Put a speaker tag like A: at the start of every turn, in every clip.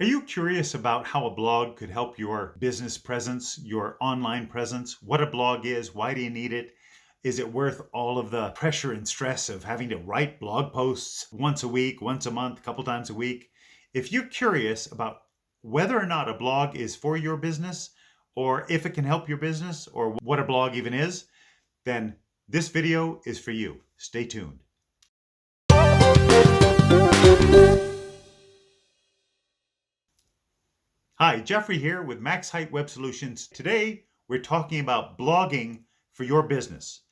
A: Are you curious about how a blog could help your business presence, your online presence? What a blog is? Why do you need it? Is it worth all of the pressure and stress of having to write blog posts once a week, once a month, a couple times a week? If you're curious about whether or not a blog is for your business, or if it can help your business, or what a blog even is, then this video is for you. Stay tuned. Hi, Jeffrey here with Max Height Web Solutions. Today, we're talking about blogging for your business.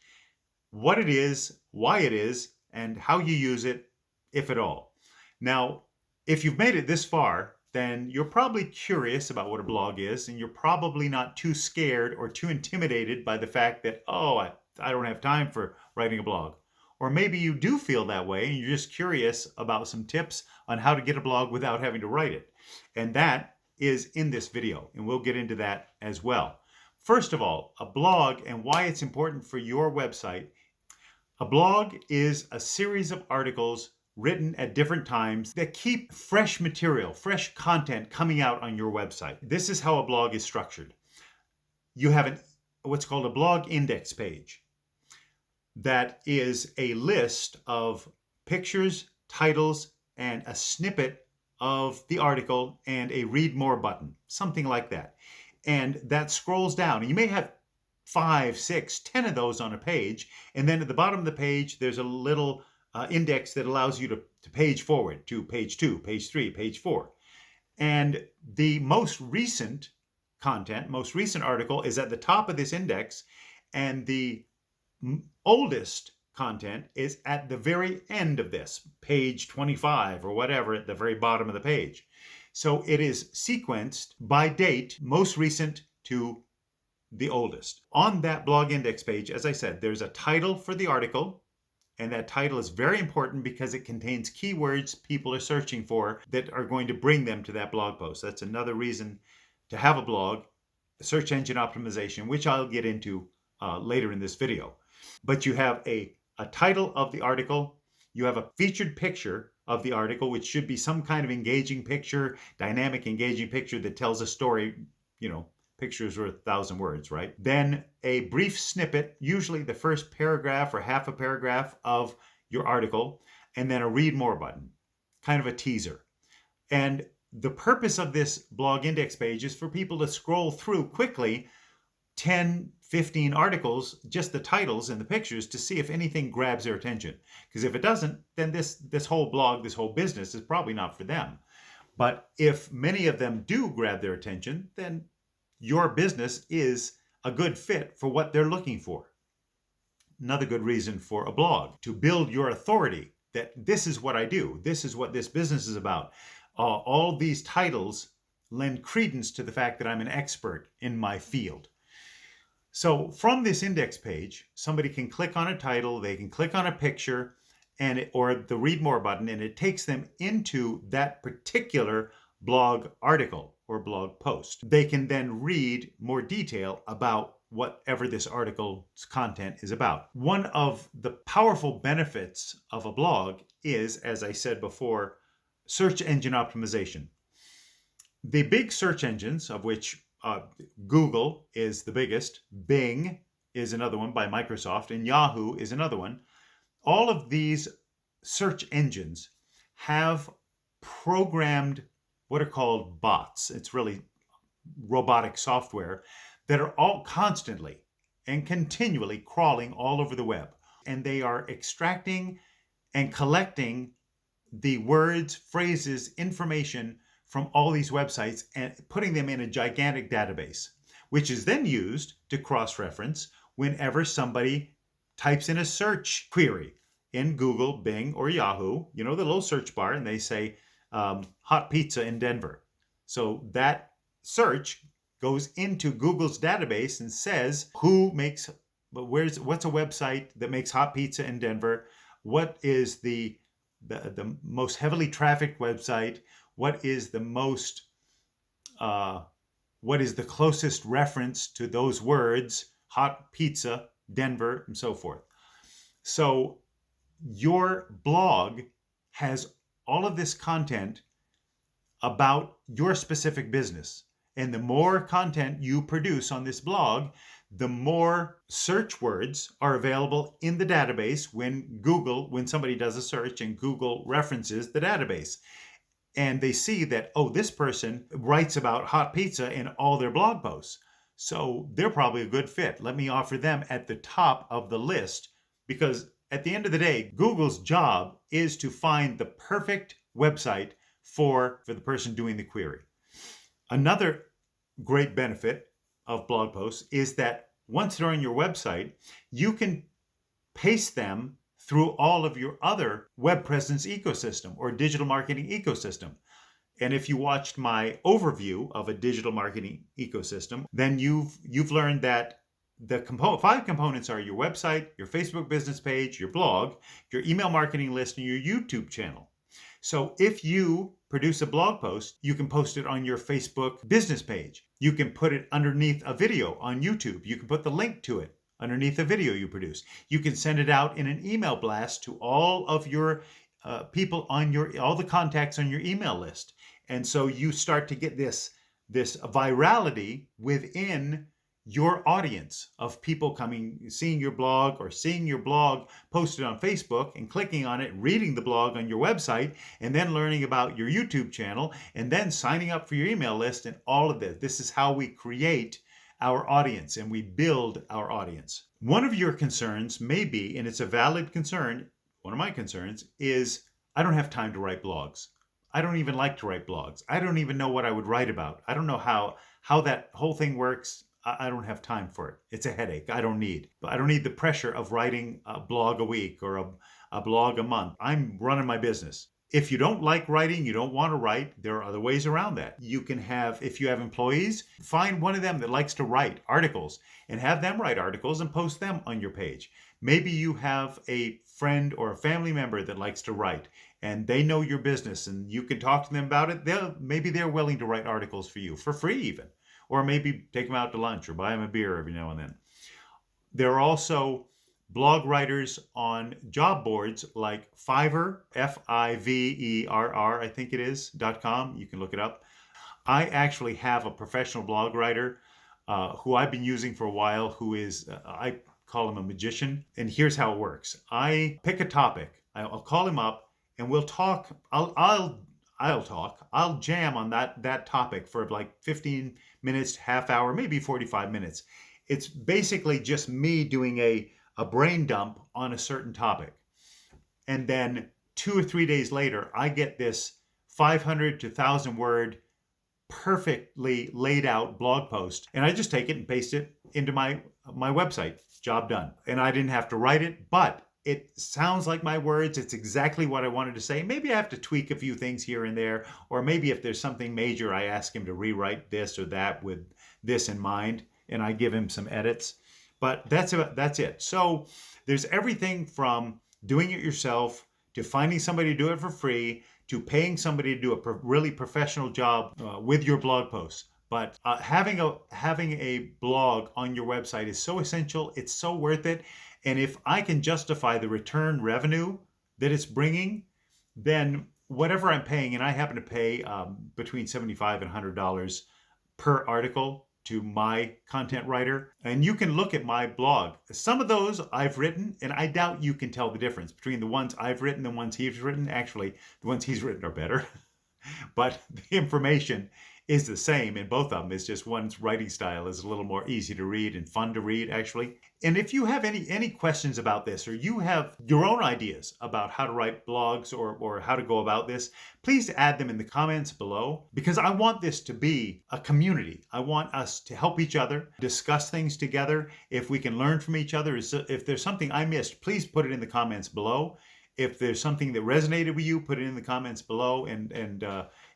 A: What it is, why it is, and how you use it, if at all. Now, if you've made it this far, then you're probably curious about what a blog is, and you're probably not too scared or too intimidated by the fact that, I don't have time for writing a blog. Or maybe you do feel that way, and you're just curious about some tips on how to get a blog without having to write it. And that is in this video, and we'll get into that as well. First of all, a blog and why it's important for your website. A blog is a series of articles written at different times that keep fresh material, fresh content coming out on your website. This is how a blog is structured. You have what's called a blog index page. That is a list of pictures, titles, and a snippet of the article and a read more button, something like that. And that scrolls down. And you may have 5, 6, 10 of those on a page. And then at the bottom of the page, there's a little index that allows you to page forward to page 2, page 3, page 4. And the most recent content, most recent article is at the top of this index. And the oldest content is at the very end of this, page 25 or whatever, at the very bottom of the page. So it is sequenced by date, most recent to the oldest. On that blog index page, as I said, there's a title for the article, and that title is very important because it contains keywords people are searching for that are going to bring them to that blog post. That's another reason to have a blog, search engine optimization, which I'll get into later in this video. But you have a title of the article, you have a featured picture of the article, which should be some kind of engaging picture, dynamic engaging picture that tells a story. Pictures worth 1,000 words, right? Then a brief snippet, usually the first paragraph or half a paragraph of your article, and then a read more button, kind of a teaser. And the purpose of this blog index page is for people to scroll through quickly 10, 15 articles, just the titles and the pictures, to see if anything grabs their attention. Because if it doesn't, then this whole blog, this whole business is probably not for them. But if many of them do grab their attention, then your business is a good fit for what they're looking for. Another good reason for a blog, to build your authority that this is what I do, this is what this business is about. All these titles lend credence to the fact that I'm an expert in my field. So from this index page, somebody can click on a title, they can click on a picture, or the read more button, and it takes them into that particular blog article or blog post. They can then read more detail about whatever this article's content is about. One of the powerful benefits of a blog is, as I said before, search engine optimization. The big search engines, of which Google is the biggest, Bing is another one by Microsoft, and Yahoo is another one. All of these search engines have programmed what are called bots. It's really robotic software that are all constantly and continually crawling all over the web. And they are extracting and collecting the words, phrases, information from all these websites and putting them in a gigantic database, which is then used to cross-reference whenever somebody types in a search query in Google, Bing, or Yahoo, the little search bar, and they say hot pizza in Denver. So that search goes into Google's database and says what's a website that makes hot pizza in Denver? What is the most heavily trafficked website? What is the closest reference to those words, hot pizza, Denver, and so forth. So your blog has all of this content about your specific business. And the more content you produce on this blog, the more search words are available in the database when somebody does a search and Google references the database. And they see that, oh, this person writes about hot pizza in all their blog posts. So they're probably a good fit. Let me offer them at the top of the list, because at the end of the day, Google's job is to find the perfect website for the person doing the query. Another great benefit of blog posts is that once they're on your website, you can paste them through all of your other web presence ecosystem or digital marketing ecosystem. And if you watched my overview of a digital marketing ecosystem, then you've learned that the 5 components are your website, your Facebook business page, your blog, your email marketing list, and your YouTube channel. So if you produce a blog post, you can post it on your Facebook business page. You can put it underneath a video on YouTube. You can put the link to it underneath a video you produce. You can send it out in an email blast to all of your people on all the contacts on your email list. And so you start to get this virality within your audience of people seeing your blog or seeing your blog posted on Facebook and clicking on it, reading the blog on your website, and then learning about your YouTube channel, and then signing up for your email list and all of this. This is how we create our audience and we build our audience. One of your concerns may be, and it's a valid concern, one of my concerns is I don't have time to write blogs. I don't even like to write blogs. I don't even know what I would write about. I don't know how that whole thing works. I don't have time for it. It's a headache. I don't need the pressure of writing a blog a week or a blog a month. I'm running my business. If you don't like writing, you don't want to write, there are other ways around that. You can if you have employees, find one of them that likes to write articles and have them write articles and post them on your page. Maybe you have a friend or a family member that likes to write and they know your business and you can talk to them about it. Maybe they're willing to write articles for you for free even. Or maybe take them out to lunch or buy them a beer every now and then. There are also blog writers on job boards like Fiverr, Fiverr, I think it is, .com. You can look it up. I actually have a professional blog writer who I've been using for a while, who is, I call him a magician. And here's how it works. I pick a topic. I'll call him up and we'll talk. I'll jam on that topic for like 15 minutes, half hour, maybe 45 minutes. It's basically just me doing a brain dump on a certain topic. And then 2 or 3 days later, I get this 500 to 1,000 word, perfectly laid out blog post. And I just take it and paste it into my website. Job done. And I didn't have to write it, but it sounds like my words. It's exactly what I wanted to say. Maybe I have to tweak a few things here and there, or maybe if there's something major, I ask him to rewrite this or that with this in mind, and I give him some edits. But that's it. So there's everything from doing it yourself to finding somebody to do it for free to paying somebody to do a really professional job with your blog posts. But having a blog on your website is so essential. It's so worth it. And if I can justify the return revenue that it's bringing, then whatever I'm paying, and I happen to pay between $75 and $100 per article to my content writer. And you can look at my blog. Some of those I've written, and I doubt you can tell the difference between the ones I've written and the ones he's written. Actually, the ones he's written are better. But the information is the same in both of them. It's just one's writing style is a little more easy to read and fun to read, actually. And if you have any questions about this, or you have your own ideas about how to write blogs or how to go about this, please add them in the comments below, because I want this to be a community. I want us to help each other, discuss things together. If we can learn from each other, if there's something I missed, please put it in the comments below. If there's something that resonated with you, put it in the comments below. And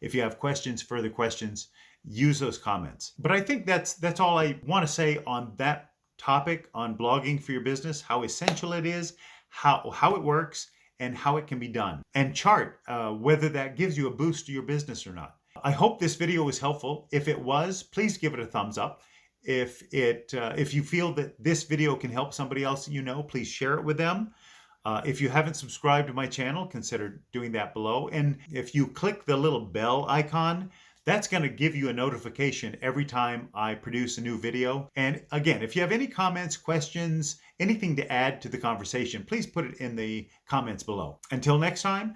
A: if you have further questions, use those comments. But I think that's all I want to say on that topic, on blogging for your business, how essential it is, how it works, and how it can be done. And chart whether that gives you a boost to your business or not. I hope this video was helpful. If it was, please give it a thumbs up. If you feel that this video can help somebody else please share it with them. If you haven't subscribed to my channel, consider doing that below. And if you click the little bell icon, that's going to give you a notification every time I produce a new video. And again, if you have any comments, questions, anything to add to the conversation, please put it in the comments below. Until next time,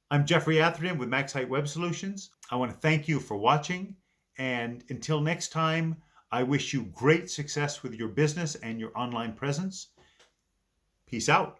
A: I'm Jeffrey Atherton with Max Height Web Solutions. I want to thank you for watching. And until next time, I wish you great success with your business and your online presence. Peace out.